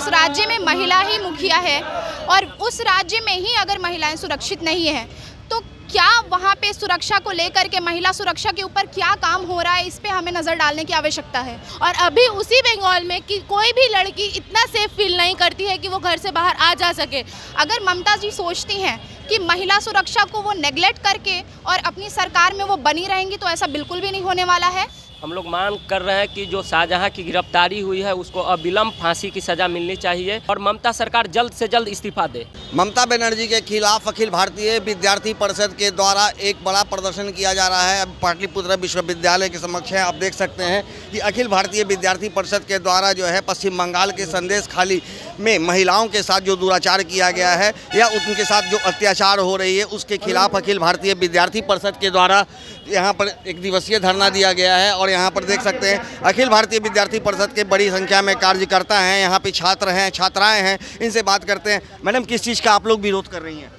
उस राज्य में महिला ही मुखिया है और उस राज्य में ही अगर महिलाएं सुरक्षित नहीं हैं तो क्या वहाँ पे सुरक्षा को लेकर के, महिला सुरक्षा के ऊपर क्या काम हो रहा है, इस पे हमें नज़र डालने की आवश्यकता है। और अभी उसी बंगाल में कि कोई भी लड़की इतना सेफ फील नहीं करती है कि वो घर से बाहर आ जा सके। अगर ममता जी सोचती हैं कि महिला सुरक्षा को वो नेगलेक्ट करके और अपनी सरकार में वो बनी रहेंगी तो ऐसा बिल्कुल भी नहीं होने वाला है। हम लोग मांग कर रहे हैं कि जो शाहजहां की गिरफ्तारी हुई है उसको अविलंब फांसी की सज़ा मिलनी चाहिए और ममता सरकार जल्द से जल्द इस्तीफा दे। ममता बनर्जी के खिलाफ अखिल भारतीय विद्यार्थी परिषद के द्वारा एक बड़ा प्रदर्शन किया जा रहा है। अब पाटलिपुत्र विश्वविद्यालय के समक्ष है, आप देख सकते हैं कि अखिल भारतीय विद्यार्थी परिषद के द्वारा जो है पश्चिम बंगाल के संदेश खाली में महिलाओं के साथ जो दुराचार किया गया है या उनके साथ जो अत्याचार हो रही है उसके खिलाफ अखिल भारतीय विद्यार्थी परिषद के द्वारा यहाँ पर एक दिवसीय धरना दिया गया है। और यहाँ पर देख सकते हैं अखिल भारतीय विद्यार्थी परिषद के बड़ी संख्या में कार्यकर्ता हैं, यहाँ पे छात्र हैं, छात्राएं हैं, इनसे बात करते हैं। मैडम, किस चीज़ का आप लोग विरोध कर रही हैं?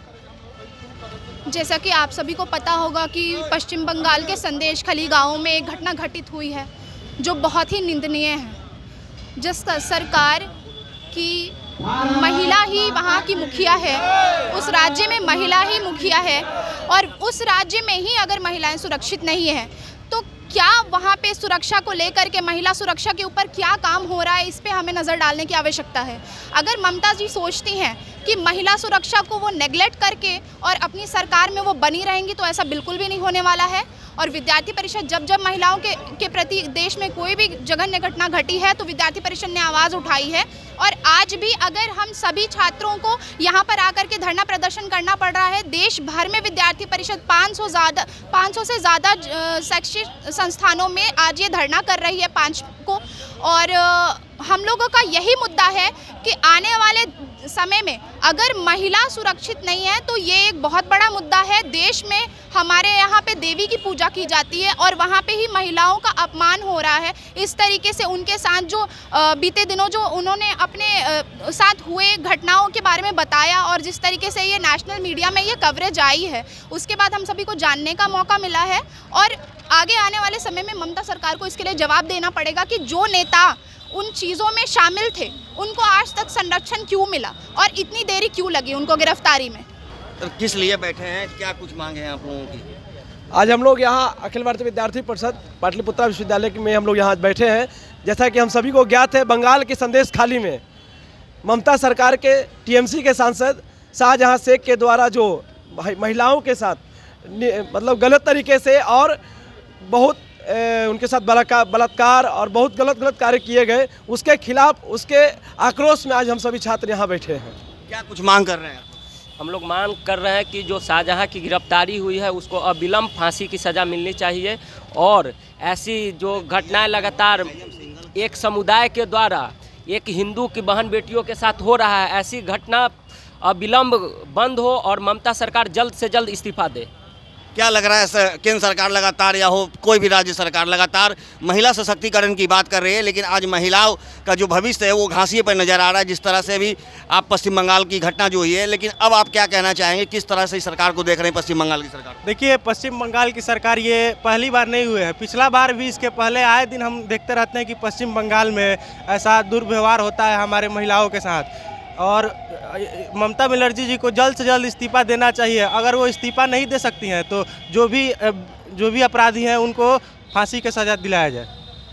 जैसा कि आप सभी को पता होगा कि पश्चिम बंगाल के संदेश खाली गाँव में एक घटना घटित हुई है जो बहुत ही निंदनीय है, जिस सरकार की महिला ही वहाँ की मुखिया है, उस राज्य में महिला ही मुखिया है और उस राज्य में ही अगर महिलाएं सुरक्षित नहीं हैं तो क्या वहाँ पे सुरक्षा को लेकर के, महिला सुरक्षा के ऊपर क्या काम हो रहा है, इस पे हमें नज़र डालने की आवश्यकता है। अगर ममता जी सोचती हैं कि महिला सुरक्षा को वो नेगलेक्ट करके और अपनी सरकार में वो बनी रहेंगी तो ऐसा बिल्कुल भी नहीं होने वाला है। और विद्यार्थी परिषद जब जब महिलाओं के प्रति देश में कोई भी जघन्य घटना घटी है तो विद्यार्थी परिषद ने आवाज़ उठाई है। और आज भी अगर हम सभी छात्रों को यहाँ पर आकर के धरना प्रदर्शन करना पड़ रहा है, देश भर में विद्यार्थी परिषद 500 से ज़्यादा शैक्षिक संस्थानों में आज ये धरना कर रही है 5 को। और हम लोगों का यही मुद्दा है कि आने वाले समय में अगर महिला सुरक्षित नहीं है तो ये एक बहुत बड़ा मुद्दा है। देश में हमारे यहाँ पे देवी की पूजा की जाती है और वहाँ पे ही महिलाओं का अपमान हो रहा है। इस तरीके से उनके साथ जो बीते दिनों जो उन्होंने अपने साथ हुए घटनाओं के बारे में बताया और जिस तरीके से ये नेशनल मीडिया में ये कवरेज आई है, उसके बाद हम सभी को जानने का मौका मिला है। और आगे आने वाले समय में ममता सरकार को इसके लिए जवाब देना पड़ेगा कि जो नेता उन चीज़ों में शामिल थे उनको आज तक संरक्षण क्यों मिला और इतनी देरी क्यों लगी उनको गिरफ्तारी में। तो किस लिए बैठे हैं, क्या कुछ मांगे हैं आप लोगों की? आज हम लोग यहाँ अखिल भारतीय विद्यार्थी परिषद पाटलिपुत्र विश्वविद्यालय में हम लोग यहाँ बैठे हैं। जैसा कि हम सभी को ज्ञात है, बंगाल के संदेश खाली में ममता सरकार के टीएमसी के सांसद शाहजहां शेख के द्वारा जो महिलाओं के साथ मतलब गलत तरीके से और बहुत उनके साथ बलात्कार और बहुत गलत कार्य किए गए, उसके खिलाफ, उसके आक्रोश में आज हम सभी छात्र यहाँ बैठे हैं। क्या कुछ मांग कर रहे हैं? हम लोग मांग कर रहे हैं कि जो शाहजहां की गिरफ्तारी हुई है उसको अविलंब फांसी की सज़ा मिलनी चाहिए और ऐसी जो घटनाएं लगातार एक समुदाय के द्वारा एक हिंदू की बहन बेटियों के साथ हो रहा है, ऐसी घटना अविलंब बंद हो और ममता सरकार जल्द से जल्द इस्तीफा दे। क्या लग रहा है, केंद्र सरकार लगातार या हो कोई भी राज्य सरकार लगातार महिला सशक्तिकरण की बात कर रही है, लेकिन आज महिलाओं का जो भविष्य है वो घासिए पर नजर आ रहा है। जिस तरह से भी आप पश्चिम बंगाल की घटना जो हुई है, लेकिन अब आप क्या कहना चाहेंगे, किस तरह से इस सरकार को देख रहे हैं पश्चिम बंगाल की सरकार? देखिए, पश्चिम बंगाल की सरकार ये पहली बार नहीं हुई है, पिछला बार भी इसके पहले आए दिन हम देखते रहते हैं कि पश्चिम बंगाल में ऐसा दुर्व्यवहार होता है हमारे महिलाओं के साथ। और ममता बनर्जी जी को जल्द से जल्द इस्तीफा देना चाहिए। अगर वो इस्तीफा नहीं दे सकती हैं तो जो भी अपराधी हैं उनको फांसी की सज़ा दिलाया जाए।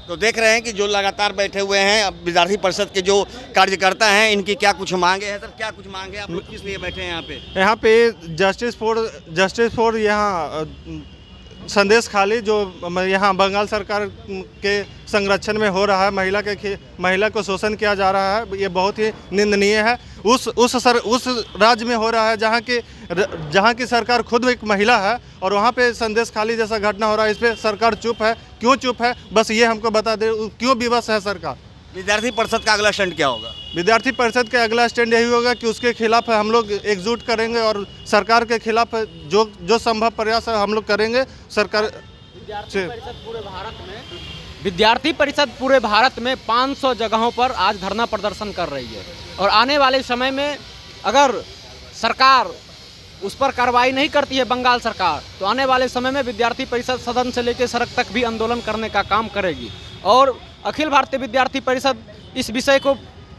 तो देख रहे हैं कि जो लगातार बैठे हुए हैं विद्यार्थी परिषद के जो कार्यकर्ता हैं, इनकी क्या कुछ मांगे हैं? सर, क्या कुछ मांगे, आप लोग किस लिए बैठे हैं यहाँ पे? यहाँ पे जस्टिस फॉर यहाँ संदेश खाली जो यहाँ बंगाल सरकार के संरक्षण में हो रहा है, महिला को शोषण किया जा रहा है, ये बहुत ही निंदनीय है। उस राज्य में हो रहा है जहाँ की सरकार खुद एक महिला है और वहाँ पे संदेश खाली जैसा घटना हो रहा है। इस पर सरकार चुप है, क्यों चुप है? बस ये हमको बता दे, क्यों विवश है सरकार? विद्यार्थी परिषद का अगला स्टैंड क्या होगा? विद्यार्थी परिषद का अगला स्टैंड यही होगा कि उसके खिलाफ हम लोग एकजुट करेंगे और सरकार के खिलाफ जो संभव प्रयास है हम लोग करेंगे। सरकार विद्यार्थी परिषद पूरे भारत में 500 जगहों पर आज धरना प्रदर्शन कर रही है और आने वाले समय में अगर सरकार उस पर कार्रवाई नहीं करती है बंगाल सरकार, तो आने वाले समय में विद्यार्थी परिषद सदन से लेकर सड़क तक भी आंदोलन करने का काम करेगी। और अखिल भारतीय विद्यार्थी परिषद इस विषय को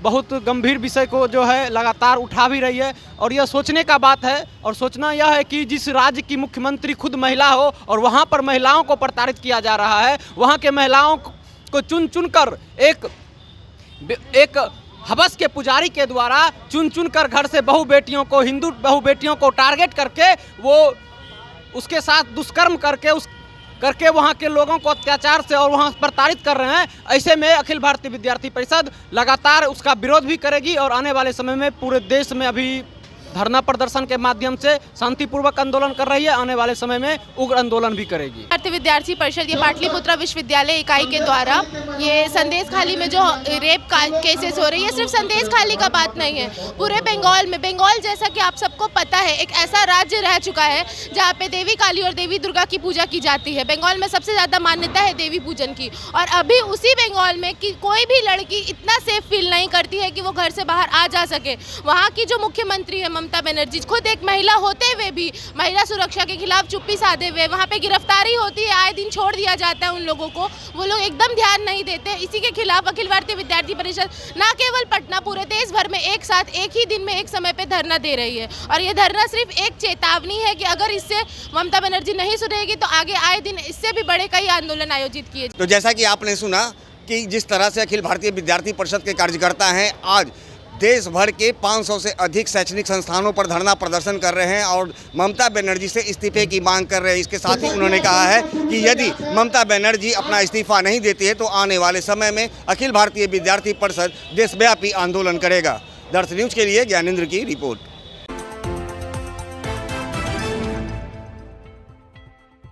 बहुत गंभीर विषय को जो है लगातार उठा भी रही है। और यह सोचने का बात है, और सोचना यह है कि जिस राज्य की मुख्यमंत्री खुद महिला हो और वहाँ पर महिलाओं को प्रताड़ित किया जा रहा है, वहाँ के महिलाओं को चुन चुन कर एक हवस के पुजारी के द्वारा चुन चुन कर घर से बहू बेटियों को, हिंदू बहू बेटियों को टारगेट करके वो उसके साथ दुष्कर्म करके वहाँ के लोगों को अत्याचार से और वहाँ प्रताड़ित कर रहे हैं। ऐसे में अखिल भारतीय विद्यार्थी परिषद लगातार उसका विरोध भी करेगी और आने वाले समय में पूरे देश में अभी धरना प्रदर्शन के माध्यम से शांतिपूर्वक आंदोलन कर रही है, आने वाले समय में उग्र आंदोलन भी करेगी। भारतीय विद्यार्थी परिषद ये पाटलिपुत्र विश्वविद्यालय इकाई के द्वारा ये संदेश खाली में जो रेप केसेस हो रही है, सिर्फ संदेश खाली का बात नहीं है, पूरे बंगाल में, बंगाल जैसा कि आप सबको पता है एक ऐसा राज्य रह चुका है जहाँ पे देवी काली और देवी दुर्गा की पूजा की जाती है। बंगाल में सबसे ज़्यादा मान्यता है देवी पूजन की, और अभी उसी बंगाल में कि कोई भी लड़की इतना सेफ फील नहीं करती है कि वो घर से बाहर आ जा सके। वहाँ की जो मुख्यमंत्री है ममता बनर्जी, खुद एक महिला होते हुए भी महिला सुरक्षा के खिलाफ चुप्पी साधे हुए वहाँ पे गिरफ्तारी होती है, आए दिन छोड़ दिया जाता है उन लोगों को, वो लोग एकदम ध्यान नहीं देते। इसी के खिलाफ अखिल भारतीय विद्यार्थी परिषद न केवल पटना, पूरे देश भर में एक साथ एक ही दिन में एक समय पे धरना दे रही है। और ये धरना सिर्फ एक चेतावनी है कि अगर इससे ममता बनर्जी नहीं सुधरेगी तो आगे आए दिन इससे भी बड़े कई आंदोलन आयोजित किए। तो जैसा कि आपने सुना कि जिस तरह से अखिल भारतीय विद्यार्थी परिषद के कार्यकर्ता हैं आज देश भर के 500 से अधिक शैक्षणिक संस्थानों पर धरना प्रदर्शन कर रहे हैं और ममता बनर्जी से इस्तीफे की मांग कर रहे हैं। इसके साथ ही उन्होंने कहा है कि यदि ममता बनर्जी अपना इस्तीफा नहीं देती है तो आने वाले समय में अखिल भारतीय विद्यार्थी परिषद देशव्यापी आंदोलन करेगा। दर्श न्यूज के लिए ज्ञानेंद्र की रिपोर्ट।